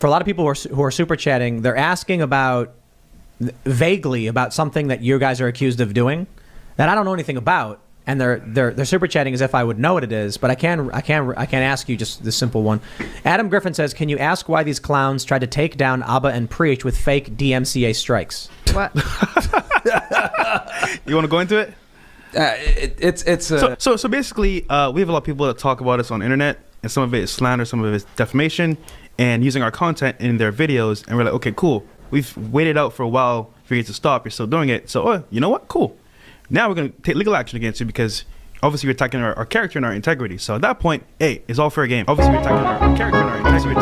for a lot of people who are super chatting, they're asking about vaguely about something that you guys are accused of doing that I don't know anything about, and they're super chatting as if I would know what it is. But I can ask you just this simple one. Adam Griffin says, "Can you ask why these clowns tried to take down Abba and Preach with fake DMCA strikes?" What? You want to go into it? So basically, we have a lot of people that talk about us on the internet, and some of it is slander, some of it is defamation, and using our content in their videos. And we're like, okay, cool. We've waited out for a while for you to stop. You're still doing it. So, you know what? Cool. Now we're going to take legal action against you because obviously you're attacking our character and our integrity. So at that point, hey, it's all fair game. Obviously, we're attacking our character and our integrity.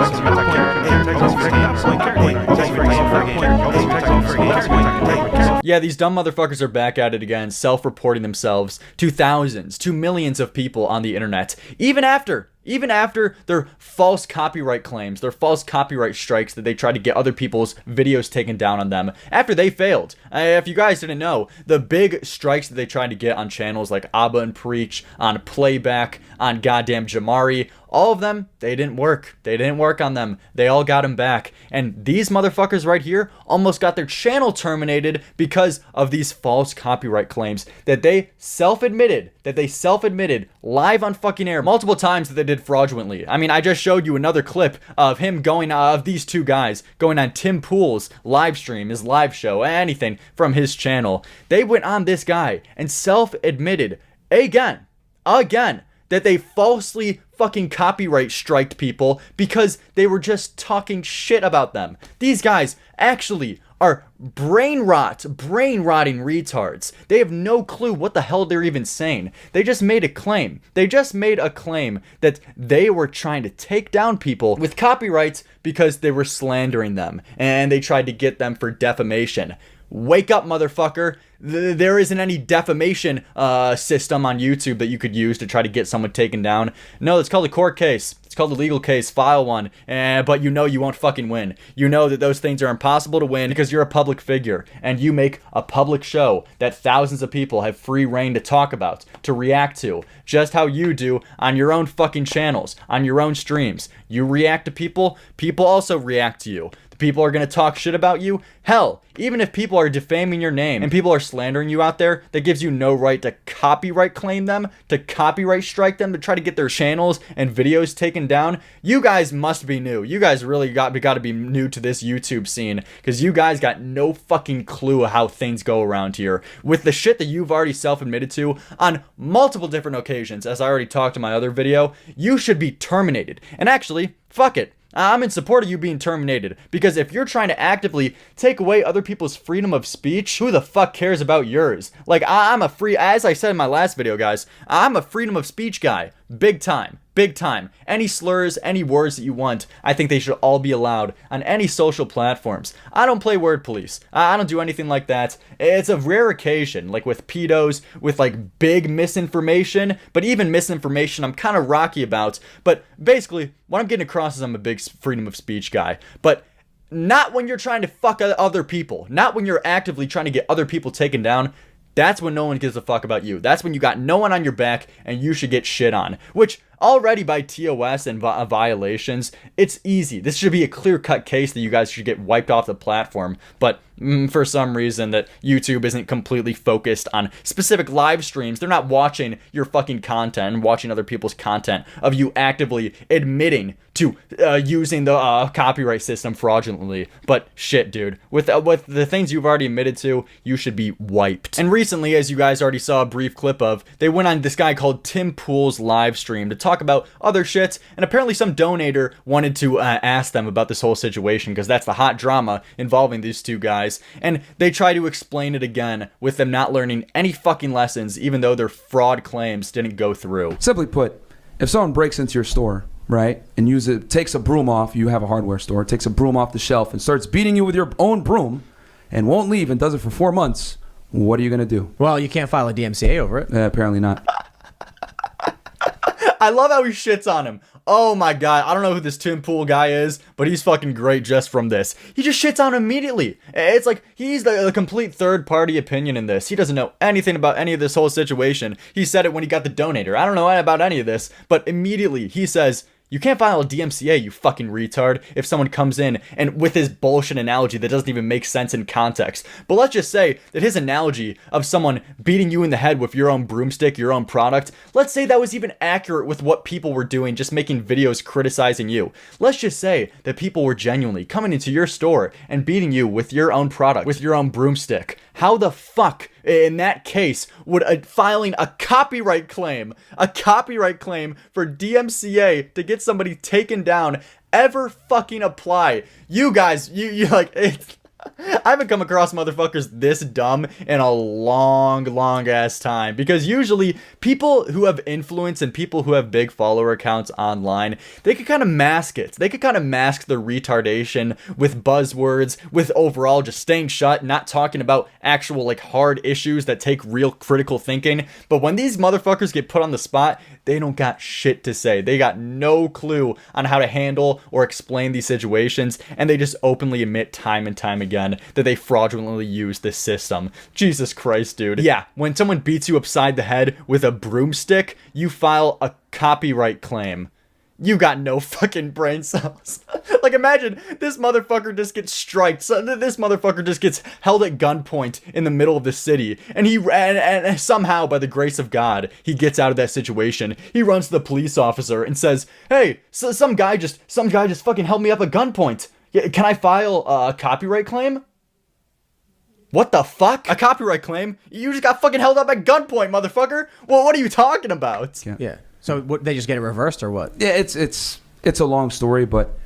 Yeah, these dumb motherfuckers are back at it again, self-reporting themselves to thousands, to millions of people on the internet, even after their false copyright claims, their false copyright strikes that they tried to get other people's videos taken down on them, after they failed. If you guys didn't know, the big strikes that they tried to get on channels like Abba and Preach, on Playback, on goddamn Jamari, all of them, they didn't work. They didn't work on them. They all got them back. And these motherfuckers right here almost got their channel terminated because of these false copyright claims that they self-admitted live on fucking air multiple times that they did fraudulently. I mean, I just showed you another clip of him of these two guys going on Tim Pool's live stream, his live show, anything from his channel. They went on this guy and self-admitted again, that they falsely fucking copyright striked people because they were just talking shit about them. These guys actually are brain rotting retards. They have no clue what the hell they're even saying. They just made a claim. That they were trying to take down people with copyrights because they were slandering them, and they tried to get them for defamation. Wake up, motherfucker. There isn't any defamation system on YouTube that you could use to try to get someone taken down. No, it's called a court case. It's called a legal case. File one. But you know you won't fucking win. You know that those things are impossible to win because you're a public figure and you make a public show that thousands of people have free reign to talk about, to react to, just how you do on your own fucking channels, on your own streams. You react to people, people also react to you. People are going to talk shit about you. Hell, even if people are defaming your name and people are slandering you out there, that gives you no right to copyright claim them, to copyright strike them, to try to get their channels and videos taken down. You guys must be new. You guys really got to be new to this YouTube scene, because you guys got no fucking clue how things go around here. With the shit that you've already self-admitted to on multiple different occasions, as I already talked in my other video, you should be terminated. And actually, fuck it. I'm in support of you being terminated, because if you're trying to actively take away other people's freedom of speech, who the fuck cares about yours? Like, as I said in my last video, guys, I'm a freedom of speech guy. Big time. Any slurs, any words that you want, I think they should all be allowed on any social platforms. I don't play word police. I don't do anything like that. It's a rare occasion, like with pedos, with like big misinformation, but even misinformation I'm kind of rocky about. But basically, what I'm getting across is I'm a big freedom of speech guy. But not when you're trying to fuck other people. Not when you're actively trying to get other people taken down. That's when no one gives a fuck about you. That's when you got no one on your back and you should get shit on. Which, already by TOS and violations, it's easy. This should be a clear-cut case that you guys should get wiped off the platform. But for some reason that YouTube isn't completely focused on specific live streams. They're not watching your fucking content and watching other people's content of you actively admitting to using the copyright system fraudulently. But shit, dude, with the things you've already admitted to, you should be wiped. And recently, as you guys already saw a brief clip of, they went on this guy called Tim Pool's live stream to talk about other shit, and apparently some donator wanted to ask them about this whole situation, because that's the hot drama involving these two guys, and they try to explain it again with them not learning any fucking lessons, even though their fraud claims didn't go through. Simply put, if someone breaks into your store, right, and takes a broom off, you have a hardware store, takes a broom off the shelf and starts beating you with your own broom and won't leave and does it for 4 months, what are you going to do? Well, you can't file a DMCA over it. Apparently not. I love how he shits on him. Oh my god, I don't know who this Tim Pool guy is, but he's fucking great just from this. He just shits on him immediately. It's like he's the complete third-party opinion in this. He doesn't know anything about any of this whole situation. He said it when he got the donator. I don't know about any of this, but immediately he says, You can't file a DMCA, you fucking retard, if someone comes in and with his bullshit analogy that doesn't even make sense in context. But let's just say that his analogy of someone beating you in the head with your own broomstick, your own product, let's say that was even accurate with what people were doing, just making videos criticizing you. Let's just say that people were genuinely coming into your store and beating you with your own product, with your own broomstick. How the fuck, in that case, would filing a copyright claim for DMCA to get somebody taken down ever fucking apply? You guys, you like, it's, I haven't come across motherfuckers this dumb in a long ass time, because usually people who have influence and people who have big follower accounts online, they could kind of mask it. They could kind of mask their retardation with buzzwords, with overall just staying shut, not talking about actual like hard issues that take real critical thinking. But when these motherfuckers get put on the spot, they don't got shit to say. They got no clue on how to handle or explain these situations, and they just openly admit time and time again that they fraudulently use this system. Jesus Christ, dude. Yeah, when someone beats you upside the head with a broomstick, you file a copyright claim. You got no fucking brain cells. Like, imagine this motherfucker just gets striked. So this motherfucker just gets held at gunpoint in the middle of the city, and and somehow, by the grace of God, he gets out of that situation. He runs to the police officer and says, "Hey, so some guy just fucking held me up at gunpoint. Yeah, can I file a copyright claim?" What the fuck? A copyright claim? You just got fucking held up at gunpoint, motherfucker. Well, what are you talking about? Yeah. So what, they just get it reversed or what? Yeah, it's a long story, but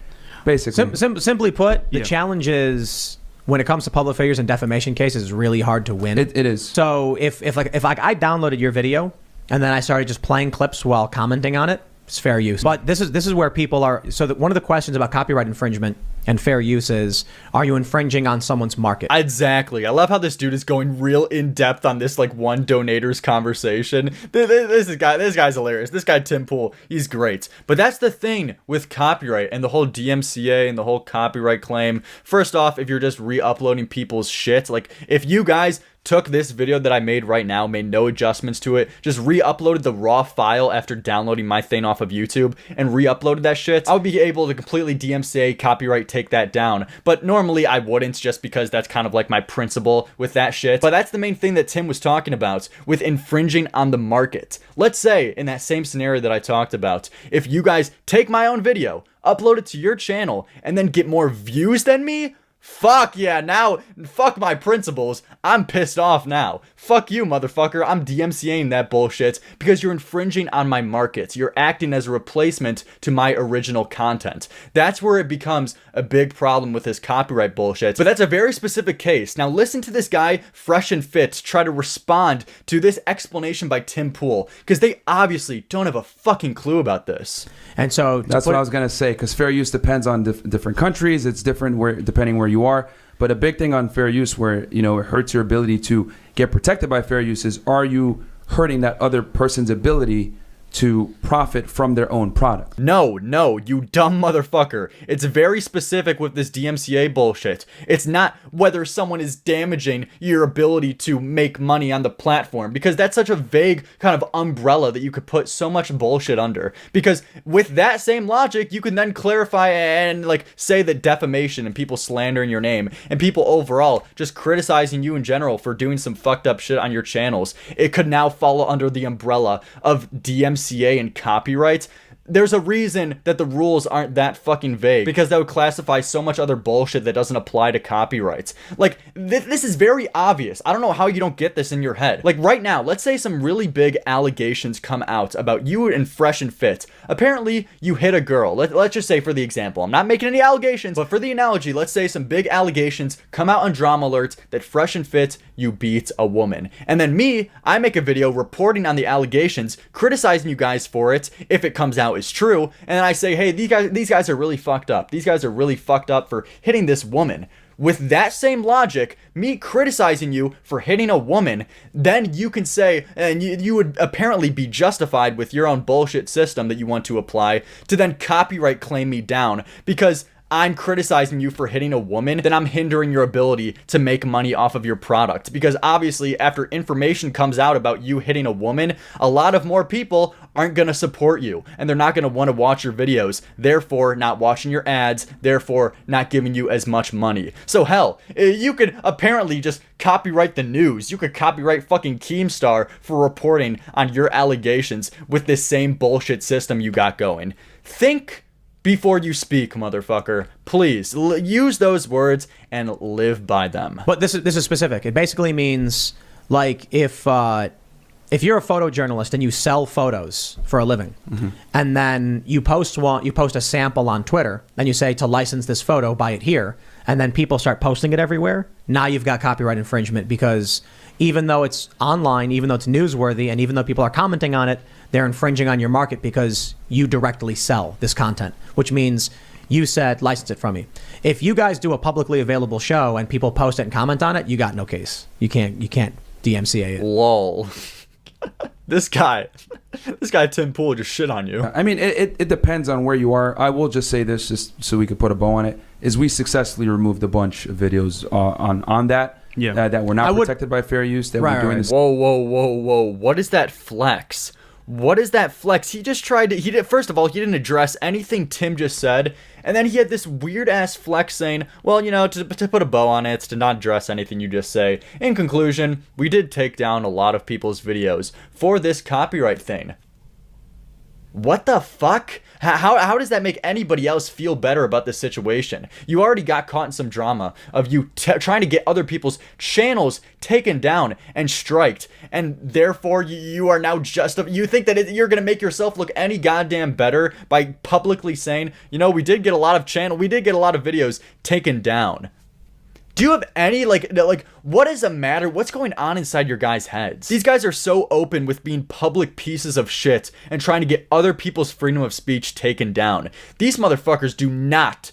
basically, simply put, the challenge is when it comes to public figures and defamation cases, it's really hard to win. it is. So if I downloaded your video and then I started just playing clips while commenting on it, it's fair use. But this is where people are. So that one of the questions about copyright infringement and fair use is, are you infringing on someone's market? Exactly. I love how this dude is going real in depth on this like one donator's conversation. This guy's hilarious. This guy Tim Pool, he's great. But that's the thing with copyright and the whole DMCA and the whole copyright claim. First off, if you're just re-uploading people's shit, like if you guys took this video that I made right now, made no adjustments to it, just re-uploaded the raw file after downloading my thing off of YouTube and re-uploaded that shit, I would be able to completely DMCA, copyright, take that down. But normally I wouldn't, just because that's kind of like my principle with that shit. But that's the main thing that Tim was talking about with infringing on the market. Let's say in that same scenario that I talked about, if you guys take my own video, upload it to your channel, and then get more views than me, fuck yeah, now, fuck my principles. I'm pissed off now. Fuck you, motherfucker. I'm DMCAing that bullshit because you're infringing on my market. You're acting as a replacement to my original content. That's where it becomes a big problem with this copyright bullshit. But that's a very specific case. Now listen to this guy, Fresh and Fit, try to respond to this explanation by Tim Pool, because they obviously don't have a fucking clue about this. And so that's what I was gonna say, because fair use depends on different countries. It's different depending where you are. But a big thing on fair use where, it hurts your ability to get protected by fair use is, are you hurting that other person's ability to profit from their own product? No, you dumb motherfucker. It's very specific with this DMCA bullshit. It's not whether someone is damaging your ability to make money on the platform, because that's such a vague kind of umbrella that you could put so much bullshit under. Because with that same logic, you can then clarify and like say that defamation and people slandering your name and people overall just criticizing you in general for doing some fucked up shit on your channels, it could now fall under the umbrella of DMCA and copyright. There's a reason that the rules aren't that fucking vague, because that would classify so much other bullshit that doesn't apply to copyrights. Like, this is very obvious. I don't know how you don't get this in your head. Like, right now, let's say some really big allegations come out about you and Fresh and Fit. Apparently, you hit a girl. Let's just say, for the example, I'm not making any allegations, but for the analogy, let's say some big allegations come out on Drama Alert that Fresh and Fit, you beat a woman. And then me, I make a video reporting on the allegations, criticizing you guys for it, if it comes out is true, and then I say, hey, these guys are really fucked up. These guys are really fucked up for hitting this woman. With that same logic, me criticizing you for hitting a woman, then you can say, and you would apparently be justified with your own bullshit system that you want to apply, to then copyright claim me down, because I'm criticizing you for hitting a woman, then I'm hindering your ability to make money off of your product. Because obviously, after information comes out about you hitting a woman, a lot of more people aren't going to support you, and they're not going to want to watch your videos, therefore not watching your ads, therefore not giving you as much money. So hell, you could apparently just copyright the news. You could copyright fucking Keemstar for reporting on your allegations with this same bullshit system you got going. Think before you speak, motherfucker. Please use those words and live by them. But this is specific. It basically means, like, if you're a photojournalist and you sell photos for a living, and then you post a sample on Twitter, and you say to license this photo, buy it here, and then people start posting it everywhere, now you've got copyright infringement, because even though it's online, even though it's newsworthy, and even though people are commenting on it, they're infringing on your market because you directly sell this content, which means you said, license it from me. If you guys do a publicly available show and people post it and comment on it, you got no case. You can't DMCA it. Lol. This guy Tim Pool just shit on you. I mean, it depends on where you are. I will just say this, just so we could put a bow on it, is we successfully removed a bunch of videos on that. Yeah. That were not protected by fair use. That we're doing this. Whoa. What is that flex? What is that flex? He just tried to, first of all, he didn't address anything Tim just said. And then he had this weird ass flex saying, well, you know, to put a bow on it, to not address anything you just say. In conclusion, we did take down a lot of people's videos for this copyright thing. What the fuck? How does that make anybody else feel better about this situation? You already got caught in some drama of you trying to get other people's channels taken down and striked, and therefore you are now you think that you're gonna make yourself look any goddamn better by publicly saying, you know, we did get a lot of videos taken down. Do you have any, like, what is the matter? What's going on inside your guys' heads? These guys are so open with being public pieces of shit and trying to get other people's freedom of speech taken down. These motherfuckers do not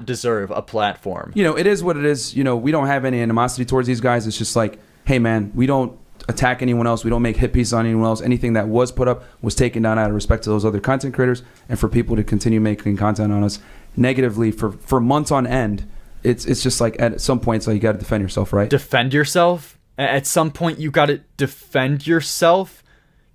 deserve a platform. You know, it is what it is. You know, we don't have any animosity towards these guys. It's just like, hey, man, we don't attack anyone else. We don't make hit pieces on anyone else. Anything that was put up was taken down out of respect to those other content creators, and for people to continue making content on us negatively for months on end. It's just like at some point, it's like you got to defend yourself, right? Defend yourself? At some point, you got to defend yourself?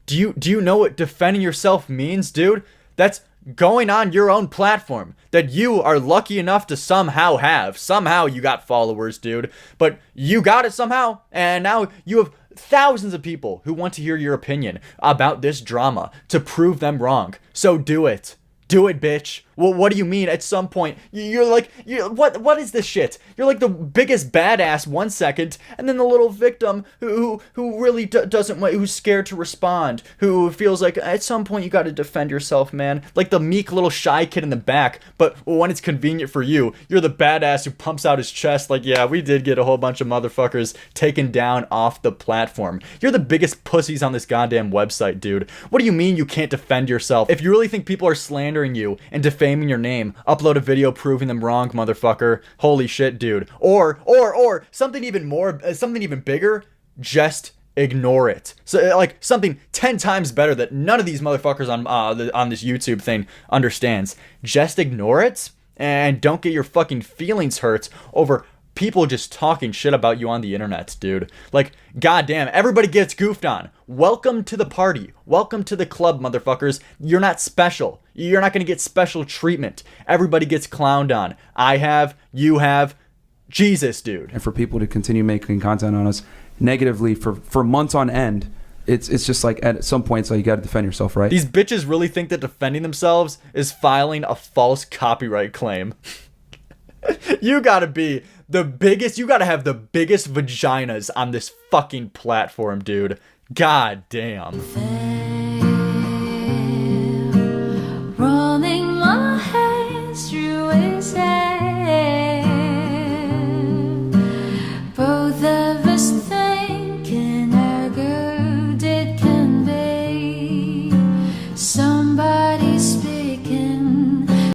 Do you know what defending yourself means, dude? That's going on your own platform that you are lucky enough to somehow have. Somehow you got followers, dude. But you got it somehow, and now you have thousands of people who want to hear your opinion about this drama to prove them wrong. So do it. Do it, bitch. Well, what do you mean? At some point, what is this shit? You're like the biggest badass 1 second, and then the little victim who really who's scared to respond, who feels like at some point you got to defend yourself, man. Like the meek little shy kid in the back, but when it's convenient for you, you're the badass who pumps out his chest like, yeah, we did get a whole bunch of motherfuckers taken down off the platform. You're the biggest pussies on this goddamn website, dude. What do you mean you can't defend yourself? If you really think people are slandering you and defaming your name, upload a video proving them wrong, motherfucker. Holy shit, dude. Or something even bigger, just ignore it. So like something 10 times better that none of these motherfuckers on this YouTube thing understands. Just ignore it and don't get your fucking feelings hurt over people just talking shit about you on the internet, dude. Like, goddamn, everybody gets goofed on. Welcome to the party. Welcome to the club, motherfuckers. You're not special. You're not gonna get special treatment. Everybody gets clowned on. I have, you have, Jesus, dude. And for people to continue making content on us negatively for months on end, it's just like at some point, it's like you got to defend yourself, right? These bitches really think that defending themselves is filing a false copyright claim. You gotta be the biggest, you gotta have the biggest vaginas on this fucking platform, dude. God damn.